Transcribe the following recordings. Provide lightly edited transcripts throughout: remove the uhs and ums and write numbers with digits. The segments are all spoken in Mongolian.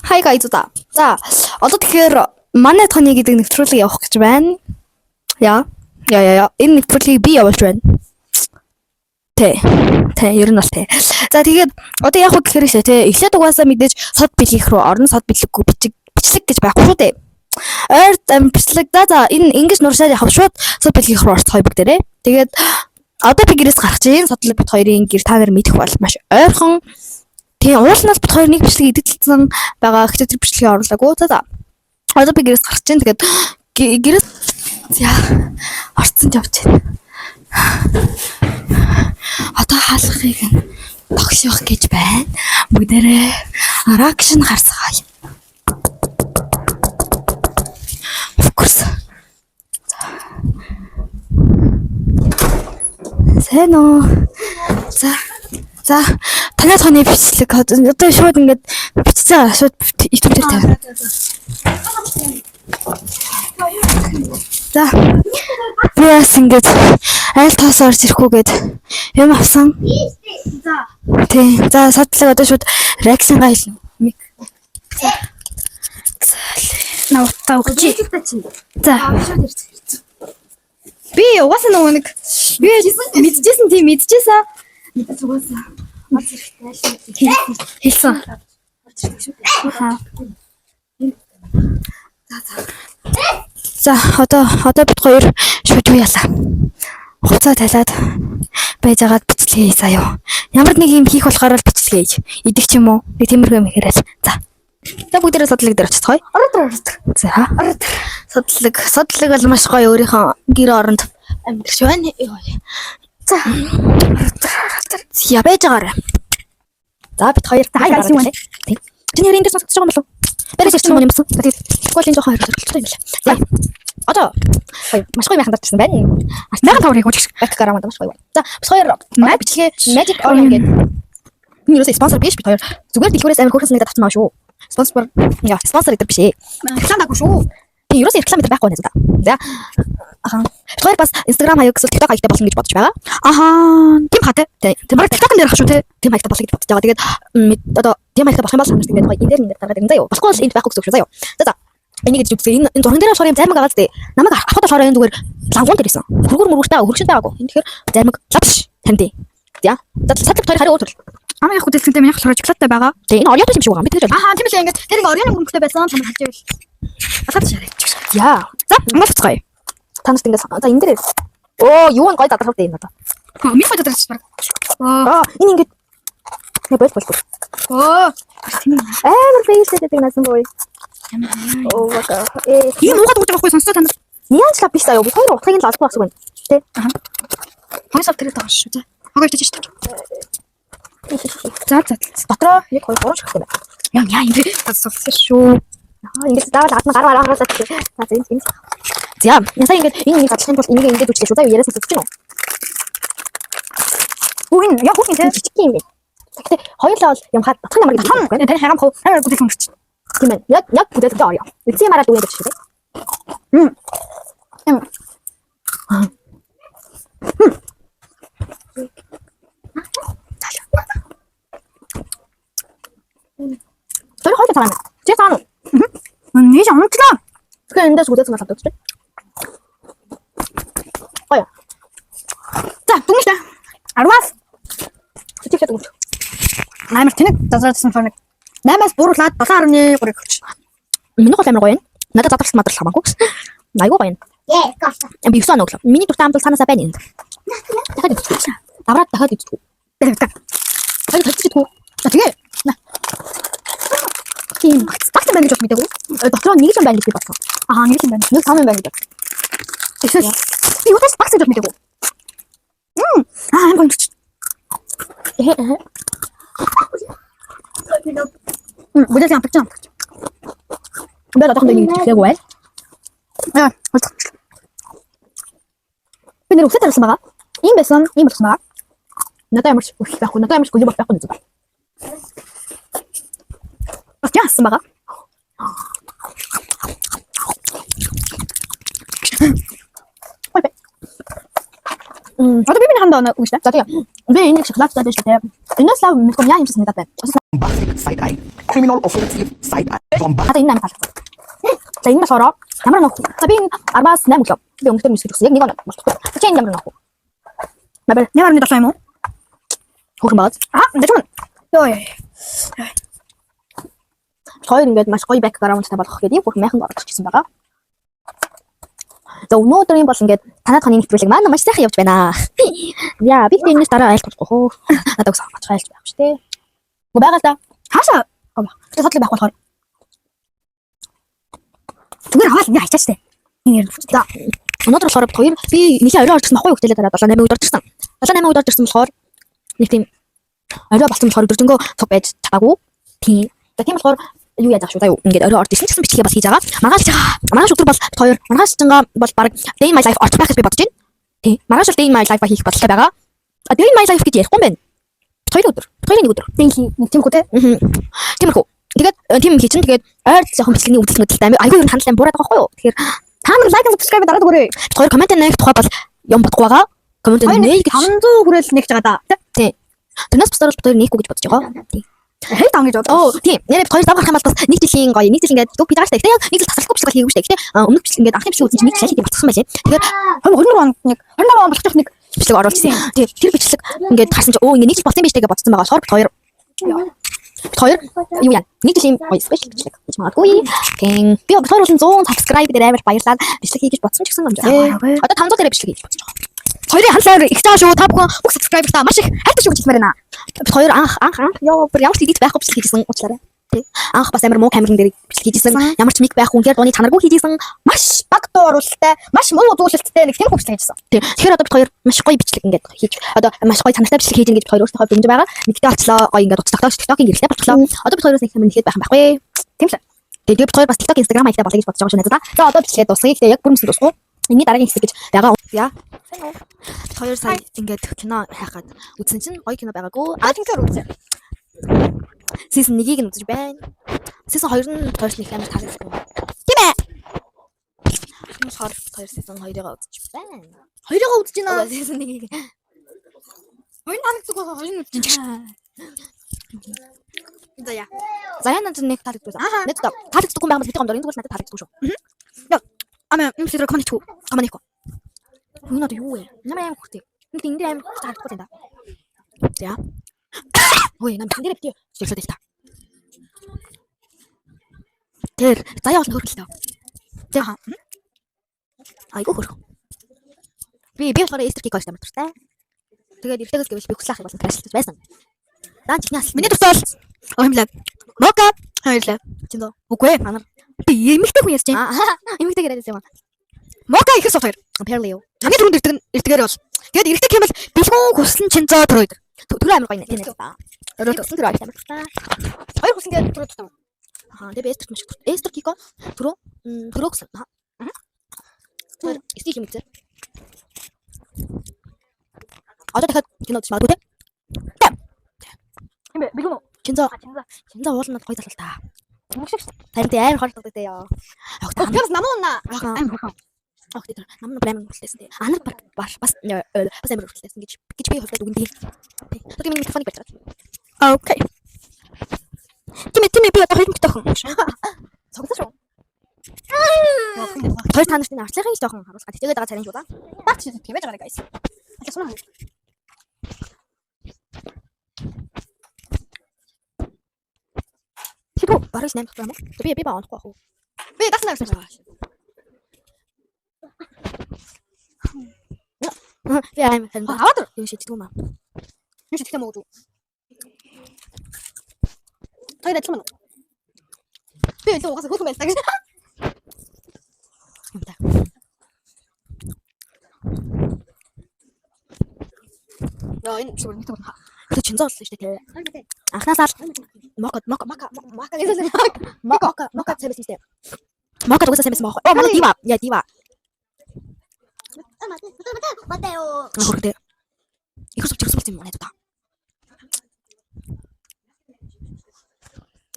Hi guys. За, одоо тэгэхээр манай тооны гэдэг нэвтрүүлэг явах гэж байна. Яа. Энэ нэвтрүүлгийг би явуулж байна. Тэ, ер нь бол тэ. За тэгээд одоо яг хөө гэхээр шээ тэ. Эхлээд угаасаа мэдээж сод бэлгэх рүү орно. Сод бэлгэхгүй бичлэг гэж байхгүй шүү дээ. Ойр бичлэг за энэ ингэж нуршаад явах шууд сод бэлгэх рүү орцгоё бүгд тэрэ. Тэгээд одоо би гэрээс гарах чинь содлог бит хоёрын гэр та нар мэдэх бол маш ойрхон. Тэгээ уулнаас бит хоёр нэг бичлэг идэгдэлсэн байгаа. Гэхдээ тэр бичлэгийг оруулаагүй. За. Одоо би гэрээс гарах чинь тэгээд гэрээс орцсон явж байна. Одоо хаалгахыг тогшоох гэж байна. Бүгдээрээ аракшн харцгаая. Of course. Сэно. За танай тооны бичлэг одоо шууд ингээд бичиж байгаа. Шууд YouTube дээр тавь. За. Яас ингээд айл тоос орж ирэхгүйгээд юм авсан. За. Тий. За содлог одоо шууд реакшн гайлна. Мик. Навтаа өгч. За. Би угаасаа нэг би мэдчихсэн тийм мэдчихсэн. Мэдээж угаасаа мод хэрэгтэй хэлсэн. За одоо бид хоёр шууд юу яалаа. Хуцаа талаад байж байгаад бичлэгээ хий заяа. Ямар нэг юм хийх болохоор л бичлэгээ хийж. Идэх ч юм уу. Би тиймэрхүү юм хийрэл. За. За бүгдээрээ содлог дээр очицгоё. За. Содлог бол маш гоё өөрийнхөө гэр оронд амьдарч байна. За. Я байж байгаарай. За бид хоёр таа юм байна. Тий. Чиний энэ дээр сонсож байгаа юм болов? Бэрэж ирсэн юм юмсан. Тэгээд школын жоохон хөрөлттэй юм байна. За. Одоо маш гоё байханд татсан байна. Арцнаа таврыг хөөж бак гараа маш гоё байна. За бас хоёр бичлэгээ Magic Orient гэдэг. Энэ юусаа спонсор биш бид хоёр. Зүгээр дэлгүүрээс амар хөөрхөн санагдаад авсан маа шүү. Спонсор идэр биш ээ. Рекламаагүй шүү. Би юусаа реклам идэр байхгүй байна. За. Тэгэхээр бас Instagram хаяг эсвэл TikTok хаягтай болно гэж бодож байгаа. Тийм хаатай. Тийм баг TikTok-ын дээр ах шүү те. Тийм хаягтай болно гэж бодож байгаа. Тэгээд одоо тийм хаягтай болох юм бол санаж тэгээд гоё энэ дээр ингээд гаргаад ирэн заяа. Болохгүй бол энд байхгүй гэсэн үг шүү заяа. За. Энийг гэж үзээ. Энэ зурган дээр болохоор юм займаг аваад тээ. Намайг авахд болохоор энэ зүгээр лангуун дээр исэн. Хөргөр мөргөртэй хөргөштэй байгаагүй. Энэ тэгэхээр займаг лавш танд. За. Цатлаг хоёр хариу уутвал. Амаа яг хөдөлсөнтэй минь болохоор шоколадтай байгаа. Тэгээ энэ ориотой юм шиг байгаа. Би тэр. Тийм л ингээд тэр ингээ орионы мөргөртэй байсан чамд хаж ивэл. Асаад шарай. Яа. За, мэлцгэй. Танаас ингэ за энэ дээр. Оо, юу н гой задрахтай юм одоо. Ми гой задрах баг. Энэ ингэ. Не болж. Оо. Амар фэйстэй гэдэг насан бой. Оо, ваа. Энэ угаад өгдөг байхгүй сонсоо танаас. Яанчлаа биш заяа. Би хоёр утгыг л олдох гэсэн байна. Тэ. Хагас авт тэрэг тааш шүү тэ. Хагас тийч шүү. За. Дотроо яг 2 3 шахах юм байна. Яа энэ тасалсан шүү. Ингэж даавал гараа гараасаа тийм. За энэ. За ясаа ингэж энэ задлахын тулд энийг ингэж үчлээ шүү. За яриасан зүгч юм уу? Үгүй энэ яг хүүхдийн жижиг юм бэ. Гэтэ хоёулаа бол юм хаад батхан намар гэдэг юм байна. Таны хайрам хав хайр бүтээх юм гэж. Тийм ээ. Яг бүтээх орё. Үгүй мараад үгээд шүү дээ. Тэр хоёул цаана. Чи цаана. Нэг амтлаа. Тэгэхээр эндээс үдээс гал авдаг чинь. Ой. За, дүнштэй. 10-аас. Чичээд өгч. Амар тэнэг зазраадсан фоног. 8-аас бууруулаад 7.3 өгч. Миний гол амар гоё юм. Надад задралт мадрал хамаагүй. Айгуу гоё юм. Би 9 оноо өглөө. Миний дуртай амтал санаасаа байна энэ. Дахиад өгч. Давраад дахиад өгч. Дахиад өгч. Тэгээ. Тийм. Багт байна гэж бод мэдээгүй. Дотроо нэг юм байна гэж би бодсон. Нэг юм байна. Нэг том юм байна гэж. Эсвэл би юу тааш багт гэж мэдээгүй. Ам гонч. Бүдэл юм багч. Бэлээ дахин нэг хэлээгүй байл. Би нэр үсэт харсан байгаа. Ийм байсан, ийм болсон байгаа. Надад ямарч үхэх байхгүй, надад ямарч гүлээ байхгүй зүйл. Яасан байгаа. Одоо би хандаа өгч та. За тийм. Би энэ шоколадтай байж тээ. Энэс лав мэдгүй яа юм шиг надад байна. Basic side eye. criminal offensive site from Одоо энэ 8 талхсан. За энэ болохоор ямар нөх. За би 10-аас 8 өглөө. Би өнгөтэй мэсгэж өгсөн. Яг нэг оноо болчихсон. За энэ ямар нөх. Мабар 8.7 юм уу? Хөрөн баад. Дэжмэн. Йоо. Хоёр ингээд маш гоё бэкграундтай болох гэдэг юм. Хөрх майхан орчихсон байгаа. За өнөөдрийн бол ингээд танаад ханы нэвтрүүлэг маань маш сайхан явж байна. Яа, би тэрнээс дараа айлтгахгүй хөө. Надад өсөж айлж байх шүү дээ. Гү байгаа л да. Хаашаа? Гэтэ содлоо байх болохоор. Зүгээр аваад ингээ хайчаач тээ. Энэ ярь. За өнөөдөр болохоор хоёр би нэхээ орой орчихсон баггүй хөтөлөө дараа 7-8 үед орчихсон. 7-8 үед орчихсон болохоор нэг тийм орой болсон болохоор өдөржингөө цуг байж чадаагүй. Тийм. За тийм болохоор юу яаж авах шүү даа юу. Ингээд орой орж исэн ч гэсэн бичлэгээ бас хийж байгаа. Маргааш маргааш өдөр бол хоёр маргааш чанга бол баг Day in my life орчих байх гэж би бодож байна. Тийм. Маргааш Day in my life хийх бодлоо байгаа. А Day in my life гэж ярихгүй юм байна. Хоёр өдөр. Хоёрын нэг өдөр. Тийм нэг тиймхүү те. Тиймэрхүү. Тэгээд тийм хийчин тэгээд ойр жоохон бичлэгийн үзэлтнүүдтэй амир айгүй юм хандлаа буураад байгаа байхгүй юу. Тэгэхээр та нар лайк subscribe дараад өгөөрэй. Хоёр комент нээх тухай бол юм бодохгүй байгаа. Комент нээх гэж 500 хүрээлэл нээх гэж байгаа да. Тийм. Тэрнээс бусдаар бол хоёр нэхгүй гэж бодож байгаа. Тийм. Хэл таан гэж бодоо. Тийм. Нэрээ хоёр давах юм бол бас нэг жилийн гоё. Нэг жил ингээд дүүг би дааштай. Тэгээд нэг жил тасралтгүй бичлэг хийгээгүй шүү дээ. Гэтэ өмнөх бичлэг ингээд анхны бичлэг үзсэн чинь нэг жил хийх болчихсон байлээ. Тэгэхээр 24 он нэг 28 он болчих нэг бичлэг оруулсан. Тийм. Тэр бичлэг ингээд харсан чинь өө ингээд нэг жил болсон юм биш тэгээ бодсон байгаа. Хоёр юу яа. Нэг жилийн гоё спешиал бичлэг гэж магадгүй. Тийм. Би болохоор 100 subscribe дээр амар баярлаад бичлэг хийж бодсон ч гэсэн юм жаа. Одоо 500 дээр бичлэг хийж бодож байгаа. Хоёрын хандлаар их цааш шүү. Та бүхэн бүх subscriber та маш их хайртай шүү гэж хэлмээр байна. Хоёр анх ёо бүр ямар ч идэж байхгүй бичлэг хийжсэн уучлаарай. Тий. Анх бас амар муу камерын дээр бичлэг хийжсэн. Ямар ч мик байхгүй үнээр дууны чанаргүй хийжсэн. Маш баг дуу оруулалттай, маш муу үзүүлэлттэй нэг тийм бичлэг хийжсэн. Тий. Тэгэхээр одоо бид хоёр маш гоё бичлэг ингээд хийж одоо маш гоё чанартай бичлэг хийж ингэж хоёр өөрсдөө дэмжиж байгаа. Миктэй очлоо гоё ингээд утас TikTok-ийн гэрэлтэй болчихлоо. Одоо бид хоёроос нэг юм нэхэд байх байхгүй. Тийм шүү. Тэгээд бид хоёр бас TikTok, Instagram хаягтай болъё гэж бодож байгаа шүү надад. За одоо бичлэгээ дуусгая. Гэхдээ яг бүрэн дуусгүй. Энэний дараагийн хэсэг гэж байгаа. Яа. Хоёр сая ингээд кино хайхад үзсэн чинь гоё кино байгаагүй. Тэгэхээр үзье. Season 1-ийг нь үзэж байна. Season 2 нь хоёрт нэг амар таалагдсан. Тийм ээ. Мосхор хоёр season 2-ыг үзэж байна. 2-ыг үзэж байна. Season 1-ийг. Хоёр таалагдсан гоо 2-ыг үзэж байна. За яа. За яа нэг таалагдсан. Нэг таалагдсан байх юм бид гомдор энэ зүгээр надад таалагдсан шүү. Яа. Ама юм шиг коммент комментико. Юу надад юу вэ? Намайг аим хөтэй. Нэг энэ аим таалагдахгүй юм да. За. Ой, нам тэндээ битээ. Шилжээд та. Тэр заяа бол хөргөлтэй. За. Айгу хөрх. Би болохоор эстрик кош тамар туртай. Тэгээд эртээс гэвэл би хүслэх болсон крашлж байсан. Даан чихний асал. Миний төсөөл. Оомлаа. Мока. Хоёрлаа. Чиндөө. Үгүй ээ. Манар. Би эмэгтэй хүн ярьж байна. Эмэгтэй яриад юм. Мока ихэр сууд хоёр. Перлио. Хамгийн түрүүнд эртгээр бол. Тэгээд эрэгтэй хэмэл бэлгүүн хүслэн чинзоо төрөөд. Төрөө амар гоё нэ та. Төрөө төсөн төрөө амар та. Хоёр хүс ингээд төрөө тутам. Тэгээ эстрик маш их. Эстрик кико. Төрөө гэсэн. Тэр стил юм үзээ. Одоо дахиад кино үзэж магадгүй те. Тийм бэ. Бэлгүүн. Чинзоо уулнаад гоё залуу та. Харин тэ амар хорддог те яа. Тэгээс намуунаа. Амар хөрхөн. Окей, намна прям хүлээсэн. Анар бас амар хүлээсэн гэж би хувьдаа дүгэн тийм. Тэгээд миний микрофоныг барьж байгаа. Окей. Тимээ би одоо хоёр микрофон. Цогцоо шүү. Хоёр танарт энэ арчлахын ч жоохон харуулах. Тэгээд байгаа царин шүү да. Бат чи тийм байж байгаа guys. Алсна. Чико бараг 8 дахь юм уу? Би баахгүй бах уу. Би даснаа гэсэн байна. Я аим хэн аваад юу шийддэг юм аа. Юу шийдэх юм уу? Тойд ажиллана. Би л угаасаа хөлбөм байсан гэж. Яа энэ шүү нэг төгнө. Тэ чинзоо болсон шүү дээ. Анхнаасаа мока гэсэн. Мока цэвэс юм. Мока угаасаа цэвэс маа. Оо дива. Я дива. 맞아요. 그런데 이거 좀 지금 좀 해도 다.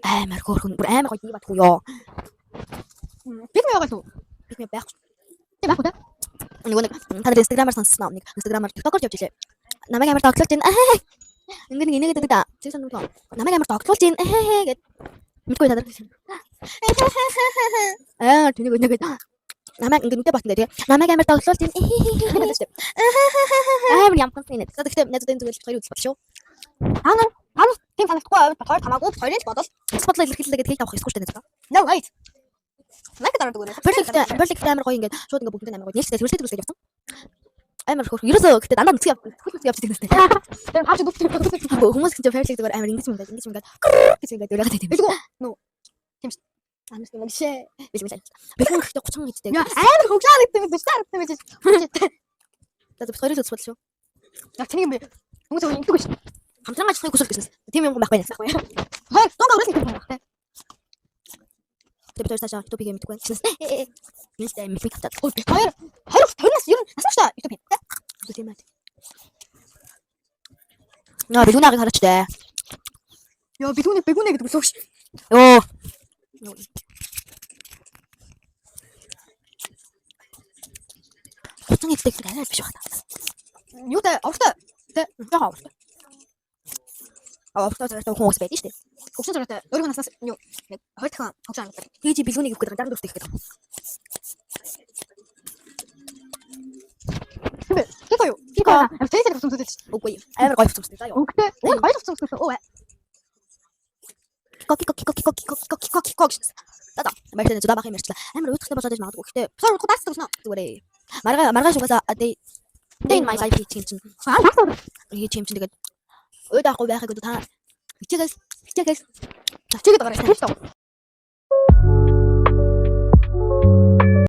амар хөөрхөн бүр амар гоё дива тууё. Бигмэйгаа туу. Бигмэй байх. Тийм байх үү? Нэг та нар Instagram-аар сонссноо. Нэг Instagram-аар TikTok-оор явж илээ. Намайг амар тоглож байна. Ингээд нэг инээгээд байдаг да. Чи санаа уу? Намайг амар тоглож байна. Гэд. Мэдгүй та нар. Тэнийг өнөөгөө намайг ингэ нүдэ батна тэгээ. Намайг амар тоглоул тийм. Амар ямхан юм. Гэхдээ надад энэ зүгээр хоёр үзэл бат шүү. Аа тийм санагдахгүй хоёр тамаагүй хоёрын ч бодол. Бодлоо илэрхийлээ гэдэг тавах эсвэл тэнэ. No wait. Like дараа дүүрээ. Perfect амар гоё ингээд шууд ингээд бүгд амар гоё. Нэлээд төрөлтэй явсан. Амар хөрх. Ерөөсөө гэхдээ дандаа нүцгэн явж тэгнэстэй. Тэр хавч дүүрээ. Хүмүүс чинь perfect зүгээр амар ингэж юм гэж гэж ингээд дөрөөгд тийм. Бэлгүй. No. Тийм ш. Анаас нэг шээ. Бэлгүй. Бэлгүй гэхдээ 30 гэжтэй. Амар хөгжаад гэдэг юм биш таа. Тэгээд бид хоёроо үзбол шүү. Яг тийм юм бэ. Хүмүүс өөр ингэдэг ш. Хамтран ажиллахыг хүсэл гэсэн. Тийм юм байхгүй нэ. Хой, донгаа үргэлж ингэдэг юм байна. Тэгээд цаашаа YouTube хийх мэдгүй байна. Нэлээд мэдгүй татаад. Хоёр нас ер нь асууж та YouTube хий. Тийм ээ. Яа, бигүнаагийг хараач дээ. Яа, бигүнэ гэдэг үсвч. Йоо. Хотын идэх арай биш байна. Юу тэ овтой. Тэ яа овтой. Овтой зэрэг хүмүүс байдаг шүү дээ. Хөгжин зэрэгтэй өөрийнхөө наснаас юу нэг хоёр дахин хөгжин амтдаг. Тэгээд бигүнийг өгөх гэдэг дараа нь дүүрэх гэдэг. Тэгэ юу? Тэгэ фэйсээр хөтөмсөж чинь. Үгүй. Амар гоё хөтөмсөж заа юу. Үгтэй. Гоё хөтөмсөж. Оо. Кок. Тата. Мартын зуда бах юм ярьчлаа. Амар уйдахтай болоод иж магадгүй. Гэхдээ сар удаа тасдаг шнэ. Зүгээрээ. Маргаа шугасаа day in my life чинь. Ийм чинь тэгээд уйдаахгүй байхыг та хичээгээс. Чачигэд гараа сайн шүү.